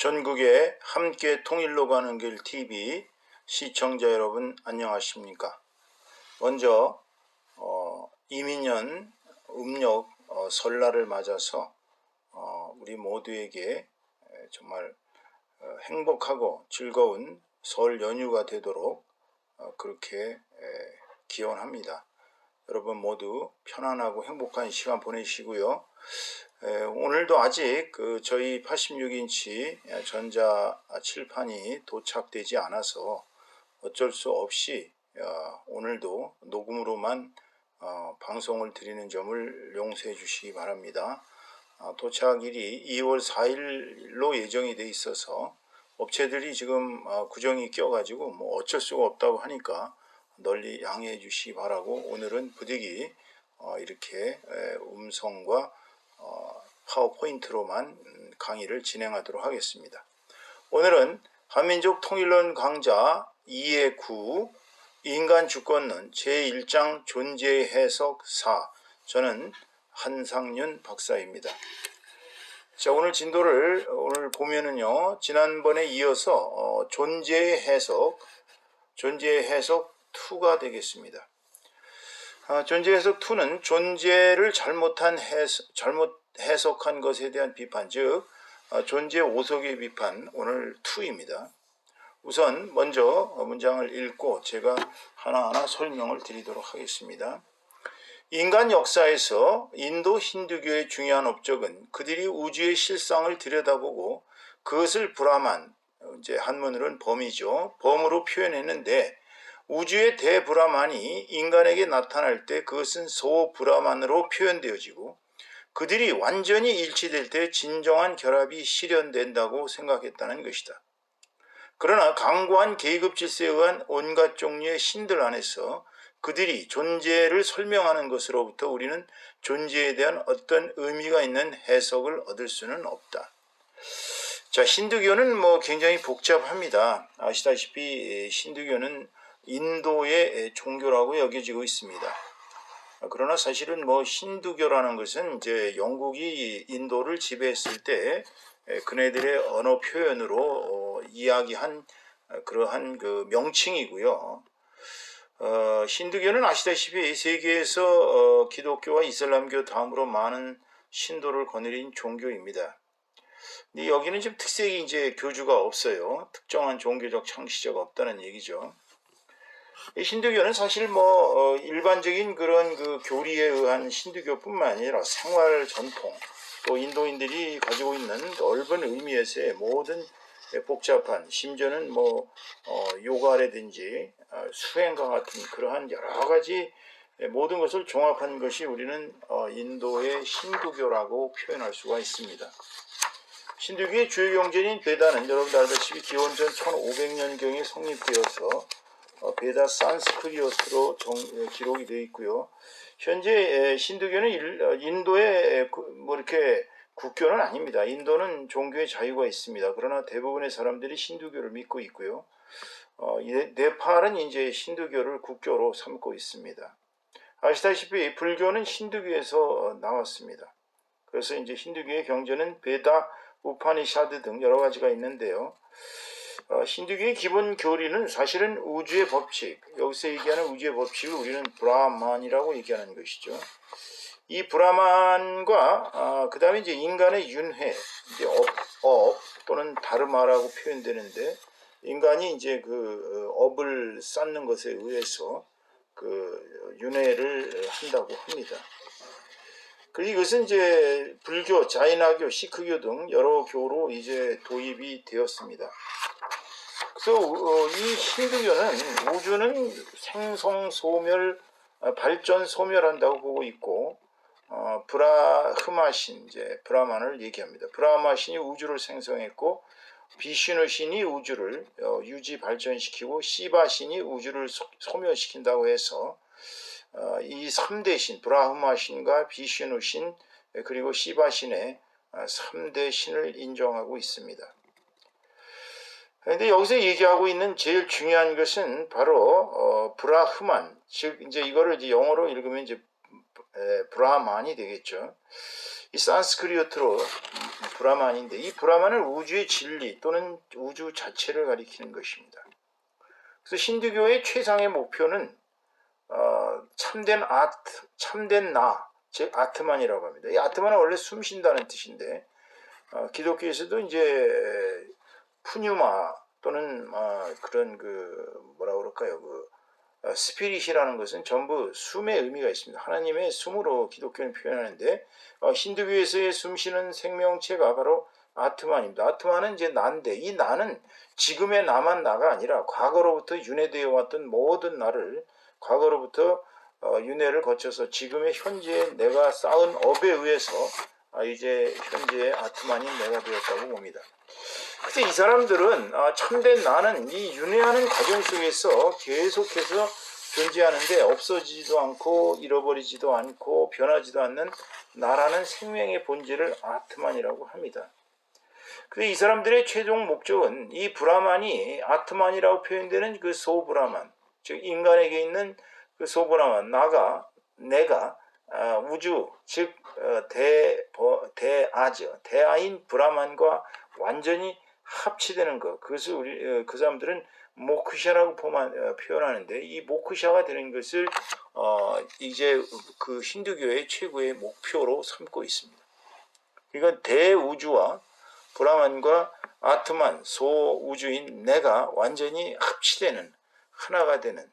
전국에 함께 통일로 가는 길 TV 시청자 여러분 안녕하십니까? 먼저 이민년 음력 설날을 맞아서 우리 모두에게 정말 행복하고 즐거운 설 연휴가 되도록 그렇게 기원합니다. 여러분 모두 편안하고 행복한 시간 보내시고요. 오늘도 아직 저희 86인치 전자 칠판이 도착되지 않아서 어쩔 수 없이 오늘도 녹음으로만 방송을 드리는 점을 용서해 주시기 바랍니다. 도착일이 2월 4일로 예정이 돼 있어서 업체들이 지금 구정이 껴가지고 뭐 어쩔 수가 없다고 하니까 널리 양해해 주시기 바라고, 오늘은 부득이 이렇게 음성과 파워포인트로만 강의를 진행하도록 하겠습니다. 오늘은 한민족 통일론 강좌 2의 9 인간 주권론 제1장 존재 해석 4, 저는 한상윤 박사입니다. 자, 오늘 진도를 보면은요, 지난번에 이어서 존재 해석 2가 되겠습니다. 존재 해석 2는 존재를 잘못 해석한 것에 대한 비판, 즉 존재 오석의 비판, 오늘 2입니다. 우선 먼저 문장을 읽고 제가 하나하나 설명을 드리도록 하겠습니다. 인간 역사에서 인도 힌두교의 중요한 업적은 그들이 우주의 실상을 들여다보고 그것을 브라만, 이제 한문으로는 범이죠, 범으로 표현했는데, 우주의 대브라만이 인간에게 나타날 때 그것은 소브라만으로 표현되어지고, 그들이 완전히 일치될 때 진정한 결합이 실현된다고 생각했다는 것이다. 그러나 강고한 계급 질서에 의한 온갖 종류의 신들 안에서 그들이 존재를 설명하는 것으로부터 우리는 존재에 대한 어떤 의미가 있는 해석을 얻을 수는 없다. 자, 힌두교는 굉장히 복잡합니다. 아시다시피 힌두교는 인도의 종교라고 여겨지고 있습니다. 그러나 사실은 힌두교라는 것은 이제 영국이 인도를 지배했을 때 그네들의 언어 표현으로 이야기한 그러한 명칭이고요. 힌두교는 아시다시피 세계에서 기독교와 이슬람교 다음으로 많은 신도를 거느린 종교입니다. 근데 여기는 좀 특색이 이제 교주가 없어요. 특정한 종교적 창시자가 없다는 얘기죠. 힌두교는 사실 일반적인 그런 교리에 의한 힌두교뿐만 아니라 생활 전통, 또 인도인들이 가지고 있는 넓은 의미에서의 모든 복잡한, 심지어는 요가라든지 수행과 같은 그러한 여러 가지 모든 것을 종합한 것이 우리는 인도의 힌두교라고 표현할 수가 있습니다. 힌두교의 주요 경전인 베다는 여러분들 알다시피 기원전 1500년경에 성립되어서 베다 산스크리트로 기록이 되어 있고요. 현재 힌두교는 인도의 이렇게 국교는 아닙니다. 인도는 종교의 자유가 있습니다. 그러나 대부분의 사람들이 힌두교를 믿고 있고요. 네팔은 이제 힌두교를 국교로 삼고 있습니다. 아시다시피 불교는 힌두교에서 나왔습니다. 그래서 이제 힌두교의 경전은 베다, 우파니샤드 등 여러 가지가 있는데요. 힌두교의 기본 교리는 사실은 우주의 법칙, 여기서 얘기하는 우주의 법칙을 우리는 브라만이라고 얘기하는 것이죠. 이 브라만과 그 다음에 이제 인간의 윤회, 이제 업 또는 다르마라고 표현되는데, 인간이 이제 업을 쌓는 것에 의해서 윤회를 한다고 합니다. 그리고 이것은 이제 불교, 자인화교, 시크교 등 여러 교로 이제 도입이 되었습니다. 그래서 이 힌두교는 우주는 생성 소멸, 발전 소멸한다고 보고 있고, 브라흐마신, 이제 브라만을 얘기합니다. 브라마신이 우주를 생성했고, 비슈누신이 우주를 유지 발전시키고, 시바신이 우주를 소멸시킨다고 해서 이 3대 신, 브라흐마신과 비슈누신 그리고 시바신의 3대 신을 인정하고 있습니다. 그런데 여기서 얘기하고 있는 제일 중요한 것은 바로 브라흐만, 즉 이제 이거를 이제 영어로 읽으면 이제 브라만이 되겠죠. 이 산스크리트로 브라만인데 이 브라만은 우주의 진리 또는 우주 자체를 가리키는 것입니다. 그래서 힌두교의 최상의 목표는 참된 아트, 참된 나, 즉 아트만이라고 합니다. 이 아트만은 원래 숨쉰다는 뜻인데 기독교에서도 이제 푸뉴마 또는 그런 뭐라 그럴까요? 스피릿이라는 것은 전부 숨의 의미가 있습니다. 하나님의 숨으로 기독교는 표현하는데 힌두교에서의 숨쉬는 생명체가 바로 아트만입니다. 아트만은 이제 나인데 이 나는 지금의 나만 나가 아니라 과거로부터 윤회되어 왔던 모든 나를 과거로부터 윤회를 거쳐서 지금의 현재의 내가 쌓은 업에 의해서 이제 현재의 아트만인 내가 되었다고 봅니다. 그래서 이 사람들은 참된 나는 이 윤회하는 과정 속에서 계속해서 존재하는데 없어지지도 않고 잃어버리지도 않고 변하지도 않는 나라는 생명의 본질을 아트만이라고 합니다. 그래서 이 사람들의 최종 목적은 이 브라만이 아트만이라고 표현되는 그 소브라만, 즉 인간에게 있는 그 소브라만, 내가 우주, 즉 대아인 브라만과 완전히 합치되는 것. 그것을 그 사람들은 모크샤라고 표현하는데 이 모크샤가 되는 것을 이제 그 힌두교의 최고의 목표로 삼고 있습니다. 그러니까 대우주와 브라만과 아트만, 소우주인 내가 완전히 합치되는 하나가 되는.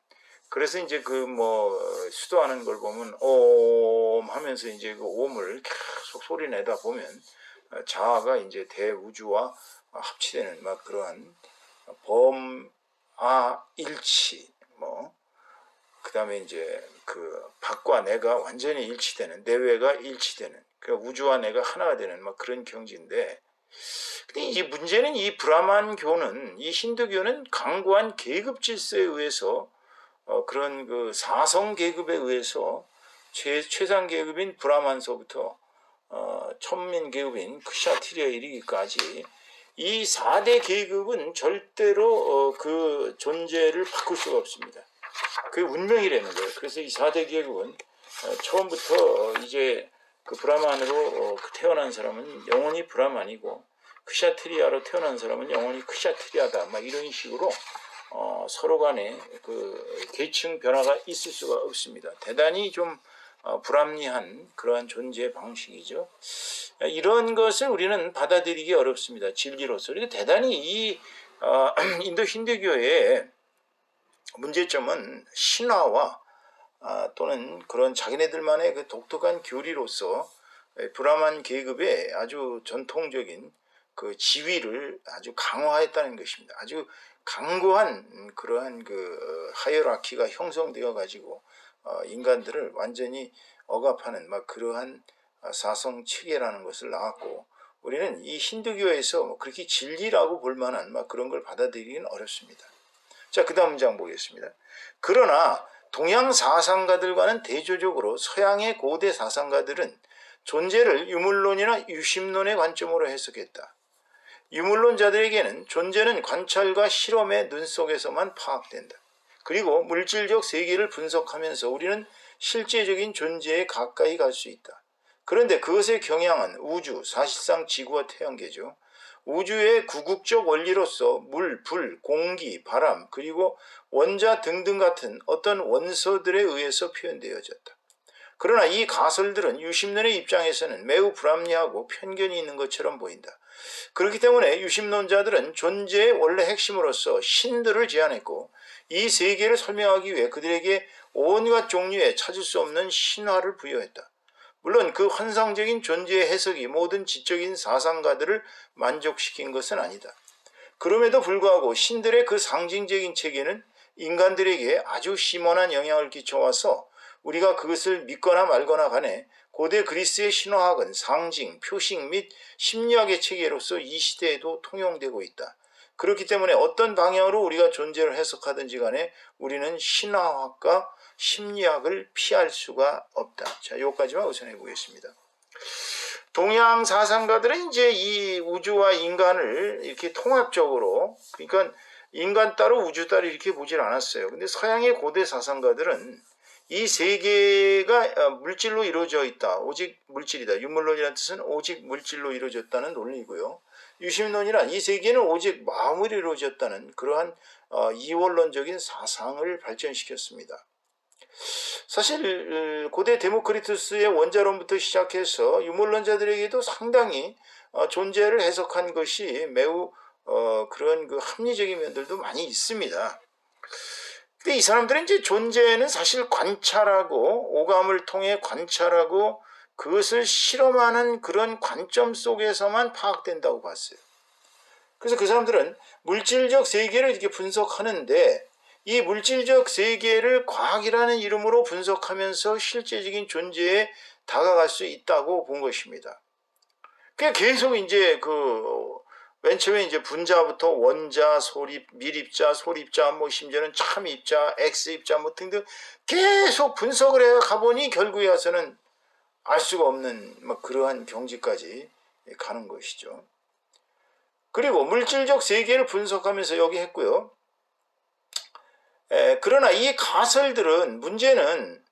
그래서 이제 수도하는 걸 보면 옴 하면서 이제 그 옴을 계속 소리 내다 보면 자아가 이제 대우주와 합치되는 그러한 일치, 그 다음에 이제 그 밖과 내가 완전히 일치되는, 내외가 일치되는, 그러니까 우주와 내가 하나가 되는 그런 경지인데, 근데 이 문제는 이 브라만교는, 이 힌두교는 강고한 계급 질서에 의해서 그런 그 사성 계급에 의해서 최상 계급인 브라만서부터 천민 계급인 크샤트리아에 이르기까지 이 4대 계급은 절대로 그 존재를 바꿀 수가 없습니다. 그게 운명이라는 거예요. 그래서 이 4대 계급은 처음부터 이제 그 브라만으로 태어난 사람은 영원히 브라만이고 크샤트리아로 태어난 사람은 영원히 크샤트리아다. 이런 식으로 서로 간에 그 계층 변화가 있을 수가 없습니다. 대단히 좀 불합리한 그러한 존재 방식이죠. 이런 것을 우리는 받아들이기 어렵습니다. 진리로서. 그리고 대단히 이 인도 힌두교의 문제점은 신화와 또는 그런 자기네들만의 그 독특한 교리로서 브라만 계급의 아주 전통적인 그 지위를 아주 강화했다는 것입니다. 아주 강고한 그러한 그 하이어라키가 형성되어 가지고 인간들을 완전히 억압하는 그러한 사성 체계라는 것을 낳았고, 우리는 이 힌두교에서 그렇게 진리라고 볼 만한 그런 걸 받아들이기는 어렵습니다. 자, 그 다음 문장 보겠습니다. 그러나 동양 사상가들과는 대조적으로 서양의 고대 사상가들은 존재를 유물론이나 유심론의 관점으로 해석했다. 유물론자들에게는 존재는 관찰과 실험의 눈 속에서만 파악된다. 그리고 물질적 세계를 분석하면서 우리는 실제적인 존재에 가까이 갈 수 있다. 그런데 그것의 경향은 우주, 사실상 지구와 태양계죠. 우주의 구국적 원리로서 물, 불, 공기, 바람, 그리고 원자 등등 같은 어떤 원소들에 의해서 표현되어졌다. 그러나 이 가설들은 유심론의 입장에서는 매우 불합리하고 편견이 있는 것처럼 보인다. 그렇기 때문에 유심론자들은 존재의 원래 핵심으로서 신들을 제안했고, 이 세계를 설명하기 위해 그들에게 온갖 종류의 찾을 수 없는 신화를 부여했다. 물론 그 환상적인 존재의 해석이 모든 지적인 사상가들을 만족시킨 것은 아니다. 그럼에도 불구하고 신들의 그 상징적인 체계는 인간들에게 아주 심원한 영향을 끼쳐와서 우리가 그것을 믿거나 말거나 간에 고대 그리스의 신화학은 상징, 표식 및 심리학의 체계로서 이 시대에도 통용되고 있다. 그렇기 때문에 어떤 방향으로 우리가 존재를 해석하든지 간에 우리는 신화학과 심리학을 피할 수가 없다. 자, 여기까지만 우선 해보겠습니다. 동양 사상가들은 이제 이 우주와 인간을 이렇게 통합적으로, 그러니까 인간 따로 우주 따로 이렇게 보질 않았어요. 근데 서양의 고대 사상가들은 이 세계가 물질로 이루어져 있다. 오직 물질이다. 유물론이라는 뜻은 오직 물질로 이루어졌다는 논리이고요. 유심론이란 이 세계는 오직 마음으로 이루어졌다는 그러한 이원론적인 사상을 발전시켰습니다. 사실 고대 데모크리투스의 원자론부터 시작해서 유물론자들에게도 상당히 존재를 해석한 것이 매우 그런 그 합리적인 면들도 많이 있습니다. 근데 이 사람들은 이제 존재는 사실 관찰하고 오감을 통해 관찰하고 그것을 실험하는 그런 관점 속에서만 파악된다고 봤어요. 그래서 그 사람들은 물질적 세계를 이렇게 분석하는데 이 물질적 세계를 과학이라는 이름으로 분석하면서 실제적인 존재에 다가갈 수 있다고 본 것입니다. 그냥 계속 이제 맨 처음에 이제 분자부터 원자, 소립, 밀입자, 소립자, 뭐 심지어는 참입자, X입자 뭐 등등 계속 분석을 해 가보니 결국에 와서는 알 수가 없는 뭐 그러한 경지까지 가는 것이죠. 그리고 물질적 세계를 분석하면서 여기 했고요. 그러나 이 가설들은 문제는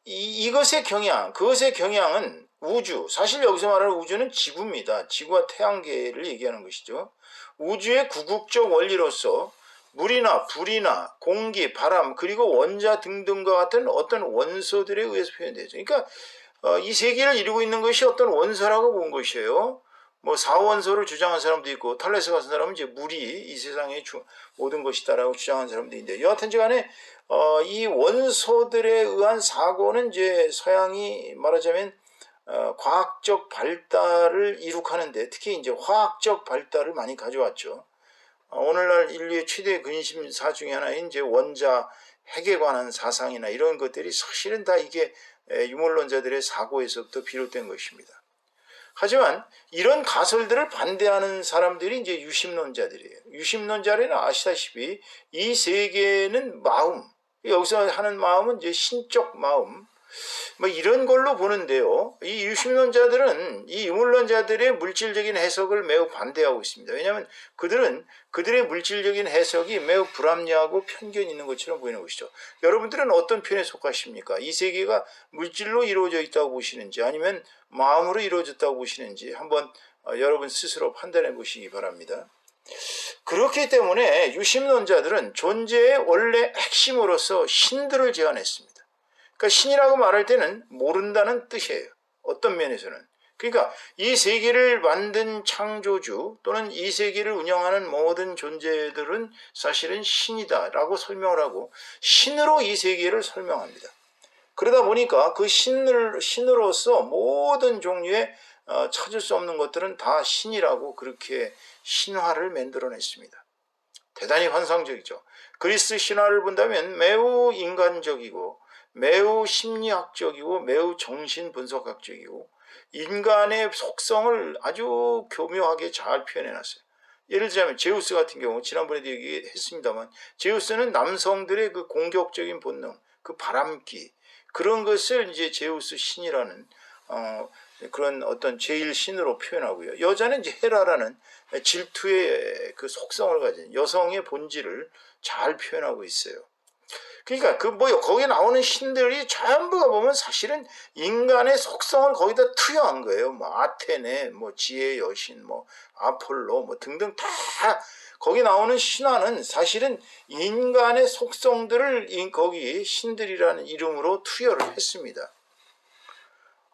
이것의 경향, 그것의 경향은 우주, 사실 여기서 말하는 우주는 지구입니다. 지구와 태양계를 얘기하는 것이죠. 우주의 구국적 원리로서 물이나 불이나 공기, 바람, 그리고 원자 등등과 같은 어떤 원소들에 의해서 표현되죠. 그러니까 이 세계를 이루고 있는 것이 어떤 원소라고 본 것이에요. 뭐 사원소를 주장한 사람도 있고 탈레스 같은 사람은 이제 물이 이 세상의 모든 것이다라고 주장한 사람도 있는데 여하튼간에 이 원소들에 의한 사고는 이제 서양이 말하자면 과학적 발달을 이룩하는데 특히 이제 화학적 발달을 많이 가져왔죠. 오늘날 인류의 최대 근심사 중에 하나인 이제 원자 핵에 관한 사상이나 이런 것들이 사실은 다 이게 유물론자들의 사고에서부터 비롯된 것입니다. 하지만 이런 가설들을 반대하는 사람들이 이제 유심론자들이에요. 유심론자들은 아시다시피 이 세계는 마음, 여기서 하는 마음은 이제 신적 마음, 뭐 이런 걸로 보는데요. 이 유심론자들은 이 유물론자들의 물질적인 해석을 매우 반대하고 있습니다. 왜냐하면 그들은 그들의 물질적인 해석이 매우 불합리하고 편견이 있는 것처럼 보이는 것이죠. 여러분들은 어떤 편에 속하십니까? 이 세계가 물질로 이루어져 있다고 보시는지 아니면 마음으로 이루어졌다고 보시는지 한번 여러분 스스로 판단해 보시기 바랍니다. 그렇기 때문에 유심론자들은 존재의 원래 핵심으로서 신들을 제안했습니다. 그러니까 신이라고 말할 때는 모른다는 뜻이에요. 어떤 면에서는. 그러니까 이 세계를 만든 창조주 또는 이 세계를 운영하는 모든 존재들은 사실은 신이다라고 설명을 하고 신으로 이 세계를 설명합니다. 그러다 보니까 그 신으로서 모든 종류의 찾을 수 없는 것들은 다 신이라고 그렇게 신화를 만들어냈습니다. 대단히 환상적이죠. 그리스 신화를 본다면 매우 인간적이고 매우 심리학적이고 매우 정신분석학적이고 인간의 속성을 아주 교묘하게 잘 표현해놨어요. 예를 들자면 제우스 같은 경우 지난번에도 얘기했습니다만 제우스는 남성들의 그 공격적인 본능, 그 바람기 그런 것을 이제 제우스 신이라는 그런 어떤 제일 신으로 표현하고요. 여자는 이제 헤라라는 질투의 그 속성을 가진 여성의 본질을 잘 표현하고 있어요. 그러니까 거기 나오는 신들이 전부가 보면 사실은 인간의 속성을 거기다 투여한 거예요. 뭐 아테네, 뭐 지혜의 여신, 뭐 아폴로, 뭐 등등 다 거기 나오는 신화는 사실은 인간의 속성들을 거기 신들이라는 이름으로 투여를 했습니다.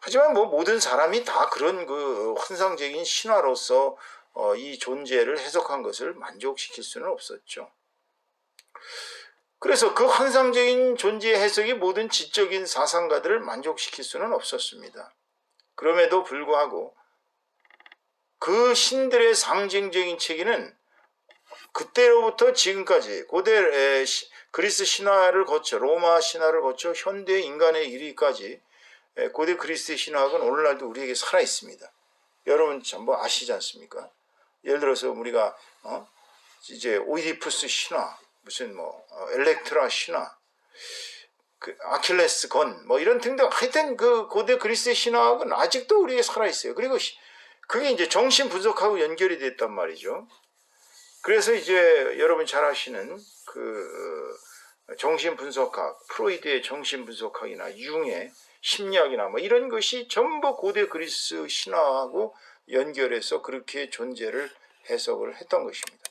하지만 뭐 모든 사람이 다 그런 그 환상적인 신화로서 이 존재를 해석한 것을 만족시킬 수는 없었죠. 그래서 그 환상적인 존재의 해석이 모든 지적인 사상가들을 만족시킬 수는 없었습니다. 그럼에도 불구하고 그 신들의 상징적인 체계는 그때로부터 지금까지 고대 그리스 신화를 거쳐 로마 신화를 거쳐 현대 인간에 이르기까지 고대 그리스의 신화학은 오늘날도 우리에게 살아 있습니다. 여러분 전부 아시지 않습니까? 예를 들어서 우리가 이제 오이디푸스 신화, 무슨 엘렉트라 신화, 그 아킬레스 건 이런 등등 하여튼 그 고대 그리스의 신화학은 아직도 우리에게 살아 있어요. 그리고 그게 이제 정신 분석하고 연결이 됐단 말이죠. 그래서 이제 여러분 잘 아시는 그 정신분석학, 프로이드의 정신분석학이나 융의 심리학이나 뭐 이런 것이 전부 고대 그리스 신화하고 연결해서 그렇게 존재를 해석을 했던 것입니다.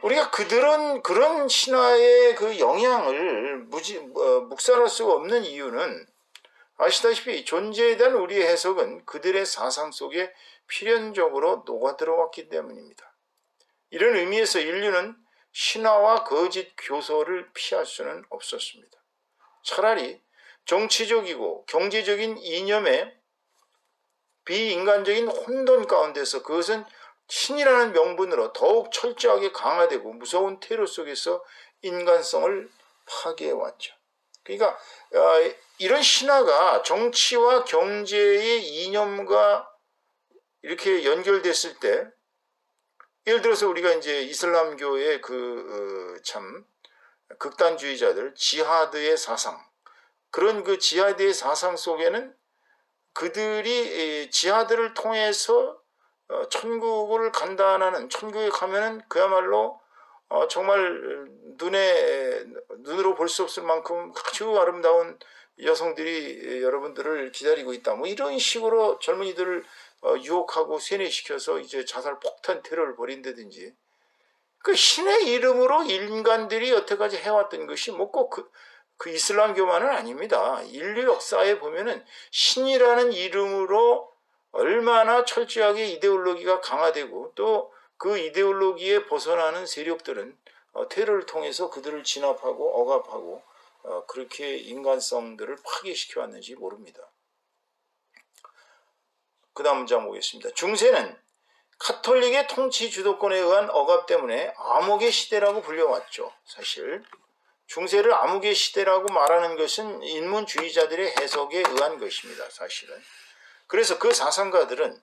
우리가 그들은 그런 신화의 그 영향을 묵살할 수가 없는 이유는 아시다시피 존재에 대한 우리의 해석은 그들의 사상 속에 필연적으로 녹아들어왔기 때문입니다. 이런 의미에서 인류는 신화와 거짓 교서를 피할 수는 없었습니다. 차라리 정치적이고 경제적인 이념의 비인간적인 혼돈 가운데서 그것은 신이라는 명분으로 더욱 철저하게 강화되고 무서운 테러 속에서 인간성을 파괴해왔죠. 그러니까 이런 신화가 정치와 경제의 이념과 이렇게 연결됐을 때, 예를 들어서 우리가 이제 이슬람교의 참 극단주의자들 지하드의 사상, 그런 그 지하드의 사상 속에는 그들이 지하드를 통해서 천국을 간다는, 천국에 가면은 그야말로 정말 눈으로 볼 수 없을 만큼 아주 아름다운 여성들이 여러분들을 기다리고 있다. 뭐 이런 식으로 젊은이들을 유혹하고 세뇌시켜서 이제 자살 폭탄 테러를 벌인다든지, 그 신의 이름으로 인간들이 여태까지 해왔던 것이 뭐 꼭 그 이슬람교만은 아닙니다. 인류 역사에 보면은 신이라는 이름으로 얼마나 철저하게 이데올로기가 강화되고 또 그 이데올로기에 벗어나는 세력들은 테러를 통해서 그들을 진압하고 억압하고 그렇게 인간성들을 파괴시켜 왔는지 모릅니다. 그 다음 문장 보겠습니다. 중세는 카톨릭의 통치 주도권에 의한 억압 때문에 암흑의 시대라고 불려왔죠. 사실 중세를 암흑의 시대라고 말하는 것은 인문주의자들의 해석에 의한 것입니다. 사실은. 그래서 그 사상가들은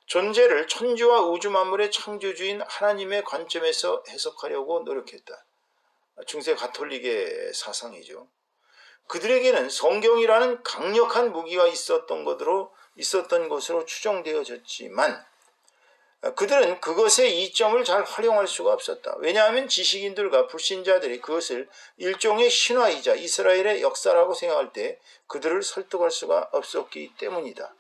존재를 천지와 우주 만물의 창조주인 하나님의 관점에서 해석하려고 노력했다. 중세 가톨릭의 사상이죠. 그들에게는 성경이라는 강력한 무기가 있었던 것으로 추정되어졌지만 그들은 그것의 이점을 잘 활용할 수가 없었다. 왜냐하면 지식인들과 불신자들이 그것을 일종의 신화이자 이스라엘의 역사라고 생각할 때 그들을 설득할 수가 없었기 때문이다.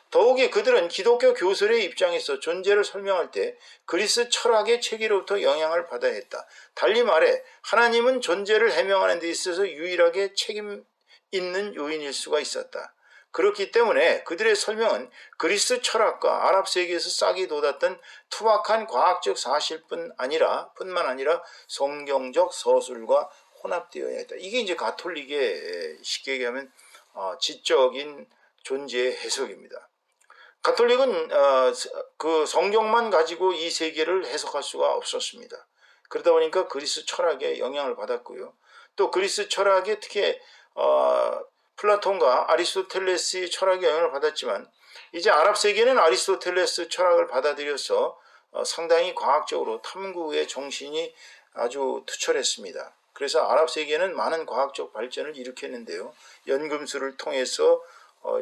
더욱이 그들은 기독교 교설의 입장에서 존재를 설명할 때 그리스 철학의 체계로부터 영향을 받아야 했다. 달리 말해 하나님은 존재를 해명하는 데 있어서 유일하게 책임 있는 요인일 수가 있었다. 그렇기 때문에 그들의 설명은 그리스 철학과 아랍 세계에서 싹이 돋았던 투박한 과학적 사실뿐만 아니라 성경적 서술과 혼합되어야 했다. 이게 이제 가톨릭의 쉽게 얘기하면 지적인 존재의 해석입니다. 가톨릭은 그 성경만 가지고 이 세계를 해석할 수가 없었습니다. 그러다 보니까 그리스 철학에 영향을 받았고요. 또 그리스 철학에 특히 플라톤과 아리스토텔레스의 철학에 영향을 받았지만 이제 아랍 세계는 아리스토텔레스 철학을 받아들여서 상당히 과학적으로 탐구의 정신이 아주 투철했습니다. 그래서 아랍 세계는 많은 과학적 발전을 일으켰는데요. 연금술을 통해서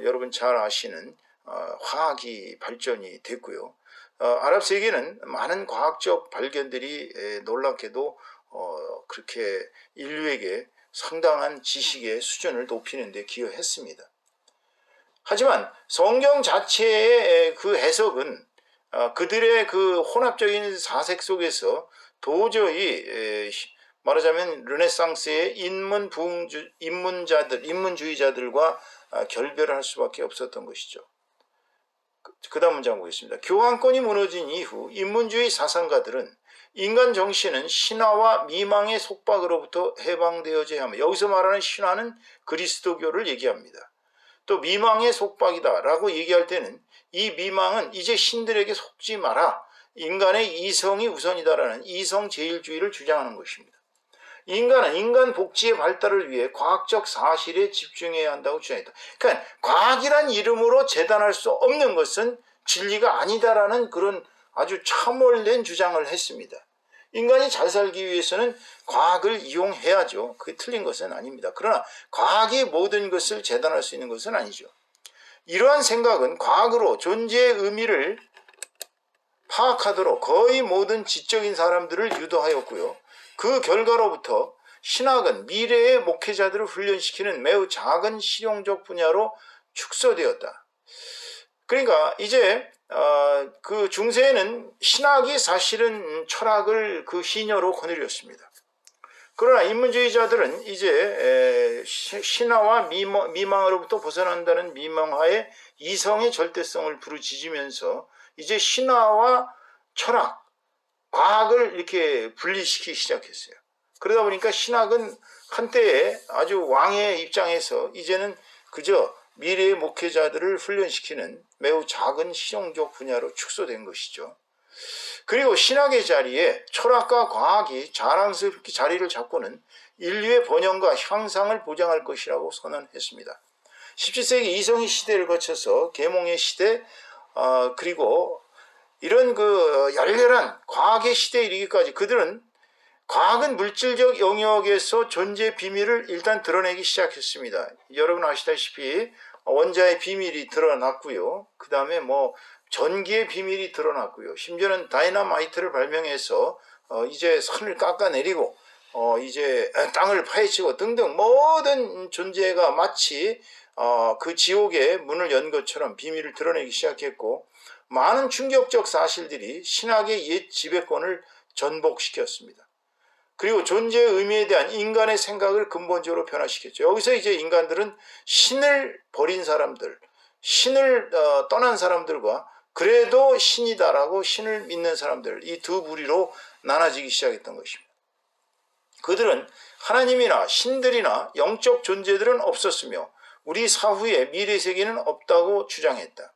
여러분 잘 아시는 화학이 발전이 됐고요. 아랍 세계는 많은 과학적 발견들이 놀랍게도 그렇게 인류에게 상당한 지식의 수준을 높이는 데 기여했습니다. 하지만 성경 자체의 그 해석은 그들의 그 혼합적인 사색 속에서 도저히 말하자면 르네상스의 인문주의자들과 결별을 할 수밖에 없었던 것이죠. 그 다음 문장 보겠습니다. 교황권이 무너진 이후 인문주의 사상가들은 인간 정신은 신화와 미망의 속박으로부터 해방되어져야 합니다. 여기서 말하는 신화는 그리스도교를 얘기합니다. 또 미망의 속박이다 라고 얘기할 때는 이 미망은 이제 신들에게 속지 마라. 인간의 이성이 우선이다라는 이성제일주의를 주장하는 것입니다. 인간은 인간 복지의 발달을 위해 과학적 사실에 집중해야 한다고 주장했다. 그러니까 과학이란 이름으로 재단할 수 없는 것은 진리가 아니다라는 그런 아주 참을된 주장을 했습니다. 인간이 잘 살기 위해서는 과학을 이용해야죠. 그게 틀린 것은 아닙니다. 그러나 과학이 모든 것을 재단할 수 있는 것은 아니죠. 이러한 생각은 과학으로 존재의 의미를 파악하도록 거의 모든 지적인 사람들을 유도하였고요. 그 결과로부터 신학은 미래의 목회자들을 훈련시키는 매우 작은 실용적 분야로 축소되었다. 그러니까 이제 그 중세에는 신학이 사실은 철학을 그 시녀로 거느렸습니다. 그러나 인문주의자들은 이제 신화와 미망으로부터 벗어난다는 미망하에 이성의 절대성을 부르짖으면서 이제 신화와 철학, 과학을 이렇게 분리시키기 시작했어요. 그러다 보니까 신학은 한때에 아주 왕의 입장에서 이제는 그저 미래의 목회자들을 훈련시키는 매우 작은 실용적 분야로 축소된 것이죠. 그리고 신학의 자리에 철학과 과학이 자랑스럽게 자리를 잡고는 인류의 번영과 향상을 보장할 것이라고 선언했습니다. 17세기 이성의 시대를 거쳐서 계몽의 시대, 그리고 이런 그 열렬한 과학의 시대에 이르기까지 그들은 과학은 물질적 영역에서 존재의 비밀을 일단 드러내기 시작했습니다. 여러분 아시다시피 원자의 비밀이 드러났고요. 그 다음에 전기의 비밀이 드러났고요. 심지어는 다이너마이트를 발명해서 이제 산을 깎아내리고 이제 땅을 파헤치고 등등 모든 존재가 마치 그 지옥의 문을 연 것처럼 비밀을 드러내기 시작했고, 많은 충격적 사실들이 신학의 옛 지배권을 전복시켰습니다. 그리고 존재의 의미에 대한 인간의 생각을 근본적으로 변화시켰죠. 여기서 이제 인간들은 신을 버린 사람들, 신을 떠난 사람들과 그래도 신이다라고 신을 믿는 사람들, 이 두 부류로 나눠지기 시작했던 것입니다. 그들은 하나님이나 신들이나 영적 존재들은 없었으며 우리 사후에 미래 세계는 없다고 주장했다.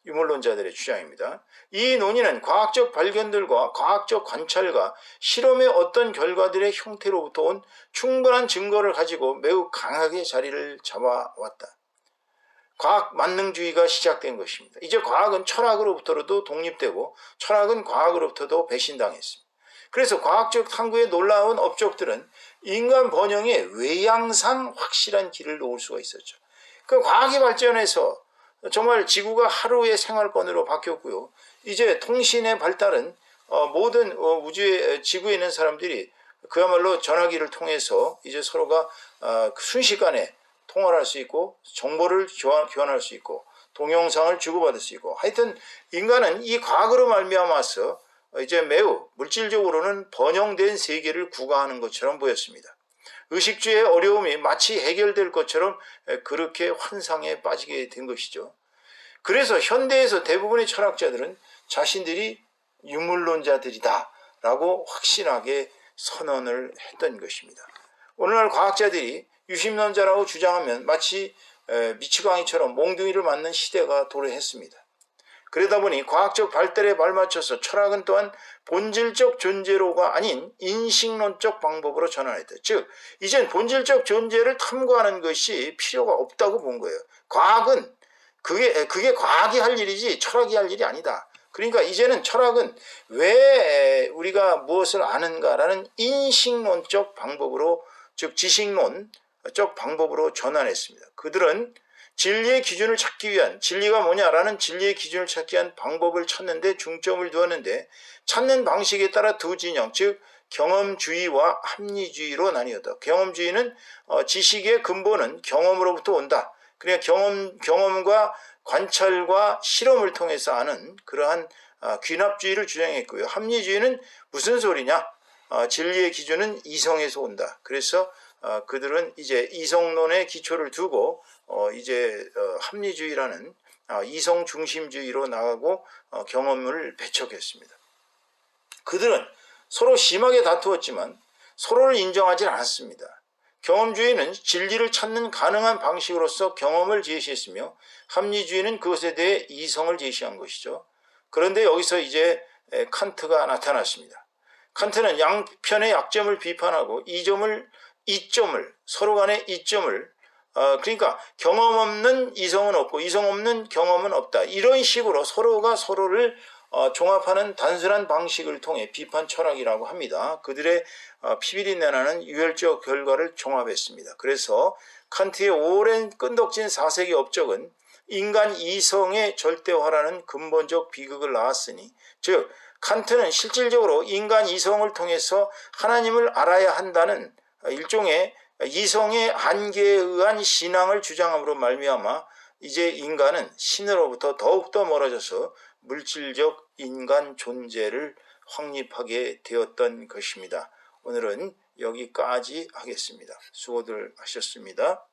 유물론자들의 주장입니다. 이 논의는 과학적 발견들과 과학적 관찰과 실험의 어떤 결과들의 형태로부터 온 충분한 증거를 가지고 매우 강하게 자리를 잡아왔다. 과학 만능주의가 시작된 것입니다. 이제 과학은 철학으로부터도 독립되고 철학은 과학으로부터도 배신당했습니다. 그래서 과학적 탐구의 놀라운 업적들은 인간 번영의 외양상 확실한 길을 놓을 수가 있었죠. 그 과학이 발전해서 정말 지구가 하루의 생활권으로 바뀌었고요. 이제 통신의 발달은 모든 우주의 지구에 있는 사람들이 그야말로 전화기를 통해서 이제 서로가 순식간에 통화를 할 수 있고 정보를 교환할 수 있고 동영상을 주고받을 수 있고, 하여튼 인간은 이 과학으로 말미암아서 이제 매우 물질적으로는 번영된 세계를 구가하는 것처럼 보였습니다. 의식주의 어려움이 마치 해결될 것처럼 그렇게 환상에 빠지게 된 것이죠. 그래서 현대에서 대부분의 철학자들은 자신들이 유물론자들이다 라고 확신하게 선언을 했던 것입니다. 오늘날 과학자들이 유심론자라고 주장하면 마치 미치광이처럼 몽둥이를 맞는 시대가 도래했습니다. 그러다 보니 과학적 발달에 발맞춰서 철학은 또한 본질적 존재로가 아닌 인식론적 방법으로 전환했다. 즉 이젠 본질적 존재를 탐구하는 것이 필요가 없다고 본 거예요. 과학은 그게 과학이 할 일이지 철학이 할 일이 아니다. 그러니까 이제는 철학은 왜 우리가 무엇을 아는가라는 인식론적 방법으로, 즉 지식론적 방법으로 전환했습니다. 그들은 진리의 기준을 찾기 위한, 진리가 뭐냐라는 진리의 기준을 찾기 위한 방법을 찾는 데 중점을 두었는데, 찾는 방식에 따라 두 진영, 즉 경험주의와 합리주의로 나뉘었다. 경험주의는 지식의 근본은 경험으로부터 온다. 그러니까 경험과 관찰과 실험을 통해서 아는 그러한 귀납주의를 주장했고요. 합리주의는 무슨 소리냐? 진리의 기준은 이성에서 온다. 그래서 그들은 이제 이성론의 기초를 두고 이제 합리주의라는 이성 중심주의로 나가고 경험을 배척했습니다. 그들은 서로 심하게 다투었지만 서로를 인정하지 않았습니다. 경험주의는 진리를 찾는 가능한 방식으로서 경험을 제시했으며 합리주의는 그것에 대해 이성을 제시한 것이죠. 그런데 여기서 이제 칸트가 나타났습니다. 칸트는 양편의 약점을 비판하고 이점을 서로 간의 이점을 그러니까 경험 없는 이성은 없고 이성 없는 경험은 없다. 이런 식으로 서로가 서로를 종합하는 단순한 방식을 통해 비판 철학이라고 합니다. 그들의 피비린내 나는 유혈적 결과를 종합했습니다. 그래서 칸트의 오랜 끈덕진 4세기 업적은 인간 이성의 절대화라는 근본적 비극을 낳았으니, 즉 칸트는 실질적으로 인간 이성을 통해서 하나님을 알아야 한다는 일종의 이성의 한계에 의한 신앙을 주장함으로 말미암아 이제 인간은 신으로부터 더욱더 멀어져서 물질적 인간 존재를 확립하게 되었던 것입니다. 오늘은 여기까지 하겠습니다. 수고들 하셨습니다.